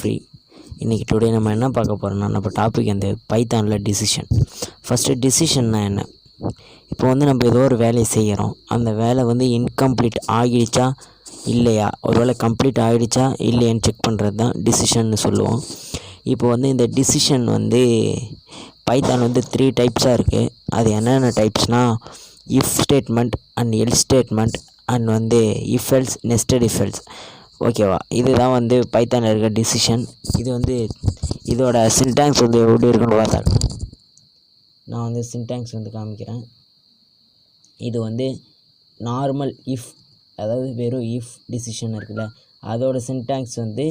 Free. இன்றைக்கி today நம்ம என்ன பார்க்க போகிறோம்னா, நம்ம டாபிக் அந்த பைத்தானில் டிசிஷன். ஃபஸ்ட்டு டிசிஷன்னா என்ன? இப்போ வந்து நம்ம ஏதோ ஒரு வேலையை செய்கிறோம், அந்த வேலை வந்து இன்கம்ப்ளீட் ஆகிடுச்சா இல்லையா, ஒரு வேளை கம்ப்ளீட் ஆகிடுச்சா இல்லையான்னு செக் பண்ணுறது தான் டிசிஷன்னு சொல்லுவோம். இப்போ வந்து இந்த டிசிஷன் வந்து பைத்தான் வந்து 3 டைப்ஸாக இருக்குது. அது என்னென்ன டைப்ஸ்னால், if statement and else statement and வந்து if else nested if else. ஓகேவா? இதுதான் வந்து பைத்தானில் இருக்க டிசிஷன். இது வந்து இதோட சின்டாக்ஸ் வந்து எப்படி இருக்குன்னு பார்த்தாங்க. நான் வந்து சின்டாக்ஸ் வந்து காமிக்கிறேன். இது வந்து நார்மல் இஃப், அதாவது வெறும் இஃப் டிசிஷன் இருக்குல்ல, அதோட சின்டாக்ஸ் வந்து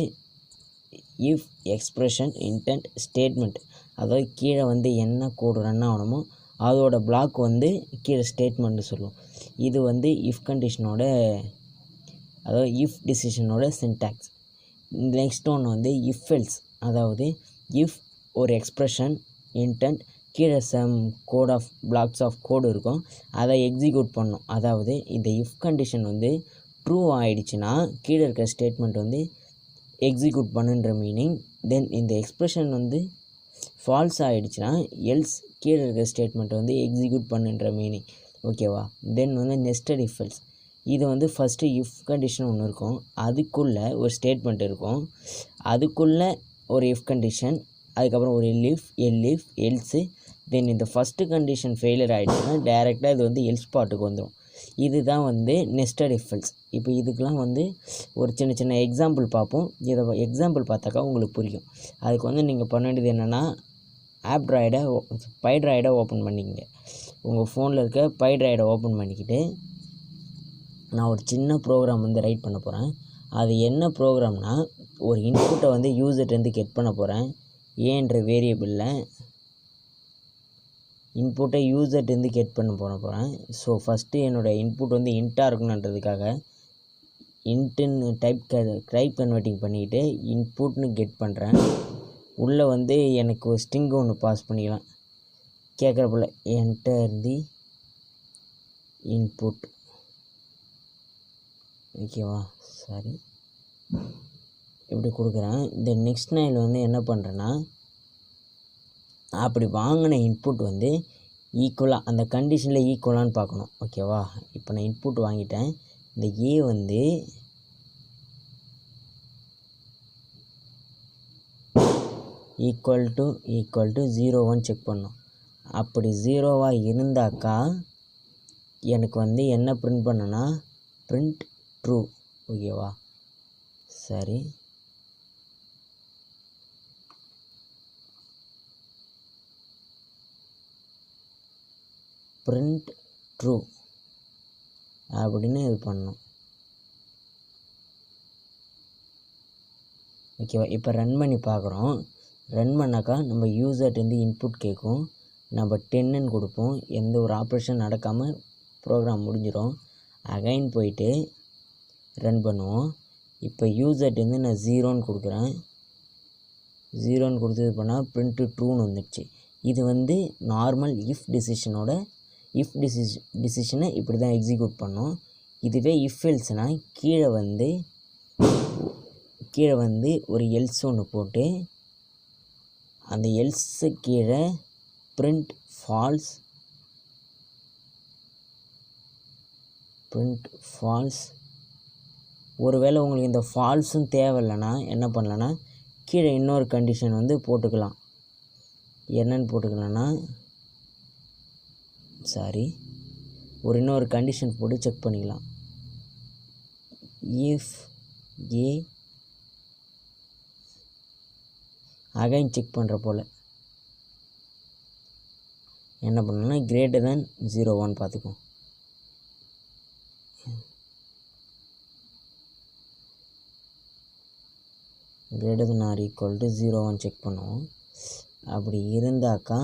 இஃப் எக்ஸ்ப்ரெஷன் இன்டென்ட் ஸ்டேட்மெண்ட். அதாவது கீழே வந்து என்ன கோடு ரன் ஆகணுமோ அதோட பிளாக் வந்து கீழே ஸ்டேட்மெண்ட்டு சொல்லுவோம். இது வந்து இஃப் கண்டிஷனோட, அதாவது இஃப் டிசிஷனோட சின்டாக்ஸ். நெக்ஸ்ட் ஒன்று வந்து இஃப் எல்ஸ், அதாவது இஃப் ஒரு எக்ஸ்ப்ரெஷன் இன்டென்ட் கீழே some code of blocks of code இருக்கும், அதை எக்ஸிக்யூட் பண்ணும். அதாவது இந்த இஃப் கண்டிஷன் வந்து ட்ரூ ஆகிடுச்சுன்னா கீழே இருக்கிற ஸ்டேட்மெண்ட் வந்து எக்ஸிக்யூட் பண்ணுன்ற மீனிங். தென் இந்த எக்ஸ்ப்ரெஷன் வந்து ஃபால்ஸ் ஆகிடுச்சுன்னா எல்ஸ் கீழே இருக்கிற ஸ்டேட்மெண்ட் வந்து எக்ஸிக்யூட் பண்ணுன்ற மீனிங். ஓகேவா? தென் வந்து நெஸ்டட் இஃப் எல்ஸ். இது வந்து ஃபஸ்ட்டு இஃப் கண்டிஷன் ஒன்று இருக்கும், அதுக்குள்ளே ஒரு ஸ்டேட்மெண்ட் இருக்கும், அதுக்குள்ளே ஒரு இஃப் கண்டிஷன், அதுக்கப்புறம் ஒரு எல்இஃப் எல்ஸு. தென் இந்த ஃபஸ்ட்டு கண்டிஷன் ஃபெயிலியர் ஆகிடுச்சுன்னா டேரெக்டாக இது வந்து எல்ஸ் பாட்டுக்கு வந்துடும். இதுதான் வந்து நெஸ்டட் இஃப் எல்ஸ். இப்போ இதுக்கெலாம் வந்து ஒரு சின்ன சின்ன எக்ஸாம்பிள் பார்ப்போம். இதை எக்ஸாம்பிள் பார்த்தாக்கா உங்களுக்கு புரியும். அதுக்கு வந்து நீங்கள் பண்ண வேண்டியது என்னென்னா, பைட்ராய்டை ஓப்பன் பண்ணிக்கங்க. உங்கள் ஃபோனில் இருக்க பைட்ராய்டை ஓப்பன் பண்ணிக்கிட்டு நான் ஒரு சின்ன ப்ரோக்ராம் வந்து ரைட் பண்ண போகிறேன். அது என்ன ப்ரோக்ராம்னால், ஒரு இன்புட்டை வந்து யூசர்ட்டேருந்து கெட் பண்ண போகிறேன். ஏன்ற வேரியபிளில் இன்புட்டை யூசர்ட்டேருந்து கெட் பண்ண போகிறேன். ஸோ ஃபஸ்ட்டு என்னோடய இன்புட் வந்து இன்ட்டாக இருக்கணுன்றதுக்காக இன்ட்டுன்னு டைப் கன்வெர்ட்டிங் பண்ணிக்கிட்டு இன்புட்னு கெட் பண்ணுறேன். உள்ளே வந்து எனக்கு ஒரு ஸ்ட்ரிங் ஒன்று பாஸ் பண்ணிக்கலாம். கேட்குறப்போல என்டர் தி இன்புட். ஓகேவா? சாரி, இப்படி கொடுக்குறேன். இந்த நெக்ஸ்ட் நான் வந்து என்ன பண்ணுறேன்னா, அப்படி வாங்கின இன்புட் வந்து ஈக்குவலாக அந்த கண்டிஷனில் ஈக்குவலான்னு பார்க்கணும். ஓகேவா? இப்போ நான் இன்புட் வாங்கிட்டேன். இந்த ஏ வந்து ஈக்குவல் டு 0 செக் பண்ணணும். அப்படி 0 இருந்தாக்கா எனக்கு வந்து என்ன பிரிண்ட் பண்ணனா, பிரிண்ட் ட்ரூ. ஓகேவா? சரி, பிரிண்ட் ட்ரூ அப்படின்னு இது பண்ணணும். ஓகேவா? இப்போ ரன் பண்ணி பார்க்குறோம். ரன் பண்ணாக்கா நம்ம யூசர்ட்டேருந்து இன்புட் கேட்கும். நம்ம 10ன்னு கொடுப்போம். எந்த ஒரு ஆப்ரேஷன் நடக்காமல் ப்ரோக்ராம் முடிஞ்சிடும். அகைன் போயிட்டு ரன் பண்ணுவோம். இப்போ யூசர்ட்டேருந்து நான் 0ன்னு கொடுக்குறேன். 0ன்னு கொடுத்து இது பண்ணால் பிரிண்ட்டு ட்ரூன்னு வந்துடுச்சு. இது வந்து நார்மல் இஃப் டிசிஷனை இப்படி தான் எக்ஸிக்யூட் பண்ணோம். இதுவே இஃப் எல்ஸ்னால் கீழே வந்து ஒரு எல்ஸ் ஒன்று போட்டு அந்த எல்ஸு கீழே பிரிண்ட் ஃபால்ஸ் ஒருவேளை உங்களுக்கு இந்த ஃபால்ஸும் தேவையில்லைன்னா என்ன பண்ணலான்னா, கீழே இன்னொரு கண்டிஷன் வந்து போட்டுக்கலாம். என்னன்னு போட்டுக்கலான்னா, இன்னொரு கண்டிஷன் போட்டு செக் பண்ணிக்கலாம். இஃப் ஏ அகைன் செக் பண்ணுற போல் என்ன பண்ணணும்னா, கிரேட்டர் தேன் 0 பார்த்துக்குவோம். Greater than or equal to 0 check பண்ணுவோம். அப்படி இருந்தாக்கா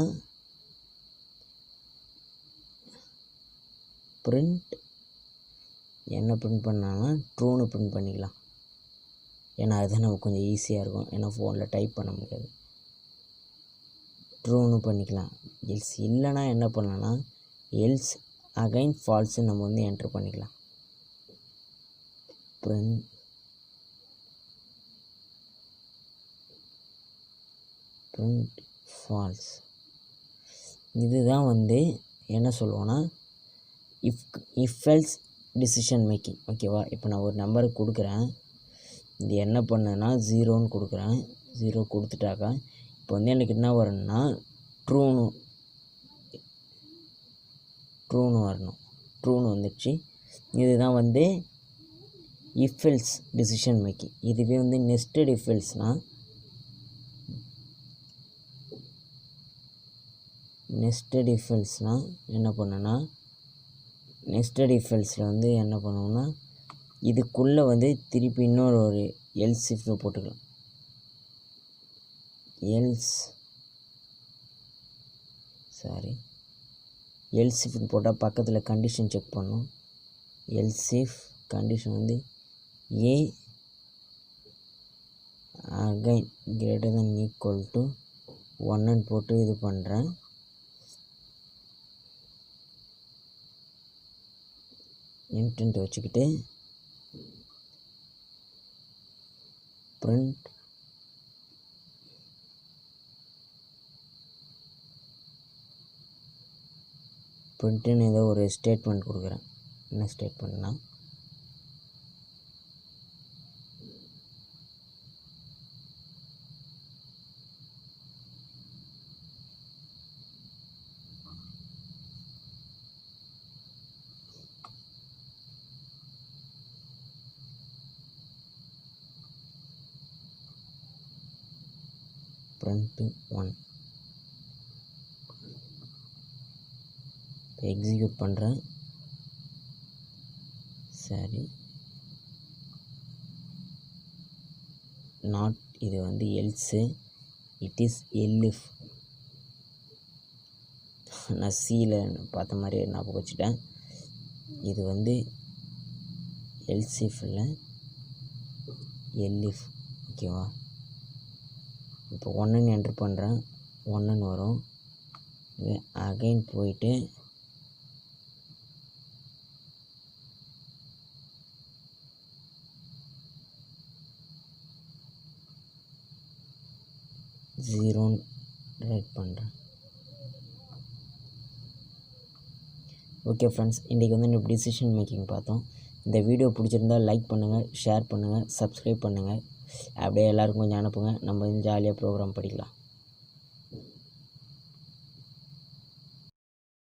பிரிண்ட் என்ன பிரிண்ட் பண்ணாங்கன்னா ட்ரூன்னு பிரிண்ட் பண்ணிக்கலாம். ஏன்னா அதுதான் நமக்கு கொஞ்சம் ஈஸியாக இருக்கும். ஏன்னா ஃபோனில் டைப் பண்ண முடியாது. ட்ரூன்னு பண்ணிக்கலாம். எல்ஸ் இல்லைனா என்ன பண்ணலான்னா, எல்ஸ் அகைன் ஃபால்ஸு நம்ம வந்து என்ட்ரு பண்ணிக்கலாம். Print print false. இதுதான் வந்து என்ன சொல்லுவோன்னா இஃப் எல்ஸ் டிசிஷன் மேக்கிங். ஓகேவா? இப்போ நான் ஒரு நம்பரை கொடுக்குறேன், இது என்ன பண்ணுன்னா 0ன்னு கொடுக்குறேன். 0 கொடுத்துட்டாக்கா இப்போ வந்து எனக்கு என்ன வரணும்னா ட்ரூன்னு வரணும். ட்ரூன்னு வந்துடுச்சு. இதுதான் வந்து இஃப் எல்ஸ் டிசிஷன் மேக்கிங். இதுவே வந்து நெஸ்டட் இஃப் எல்ஸ்னால் என்ன பண்ணுன்னா நெஸ்டட் இஃப் எல்ஸில் வந்து என்ன பண்ணுவோன்னா இதுக்குள்ளே வந்து திருப்பி இன்னொரு ஒரு எல்ஸ் இஃப்னு போட்டுக்கலாம். எல்ஸ் இஃப்னு போட்டால் பக்கத்தில் கண்டிஷன் செக் பண்ணணும். எல்ஸ் இஃப் கண்டிஷன் வந்து A again greater then equal to 1ன்னு போட்டு இது பண்ணுறேன். இன்டென்ட் வச்சுக்கிட்டு ப்ரிண்ட்டுன்னு ஏதோ ஒரு ஸ்டேட்மெண்ட் கொடுக்குறேன். என்ன ஸ்டேட்மெண்ட்னா print 1. இப்போ எக்ஸிக்யூட் பண்ணுறேன். சரி, நாட் இது வந்து எல்ஸு, இட் இஸ் எல்இஃப். நான் சியில் பார்த்த மாதிரி ஞாபகம் வச்சுட்டேன். இது வந்து எல்சிஃப் இல்லை எல்இஃப். ஓகேவா? இப்போ 1ன்னு என்ட்ரு பண்ணுறேன், 1ன்னு வரும். அகைன் போயிட்டு ஜீரோன்னு ரைட் பண்ணுறேன். ஓகே ஃப்ரெண்ட்ஸ், இன்றைக்கி வந்து நம்ம டிசிஷன் மேக்கிங் பார்த்தோம். இந்த வீடியோ பிடிச்சிருந்தால் லைக் பண்ணுங்கள், ஷேர் பண்ணுங்கள், சப்ஸ்கிரைப் பண்ணுங்கள். அப்படியே எல்லாருக்கும் கொஞ்சம் அனுப்புங்க. நம்ம ஜாலியாக ப்ரோக்ராம் படிக்கலாம்.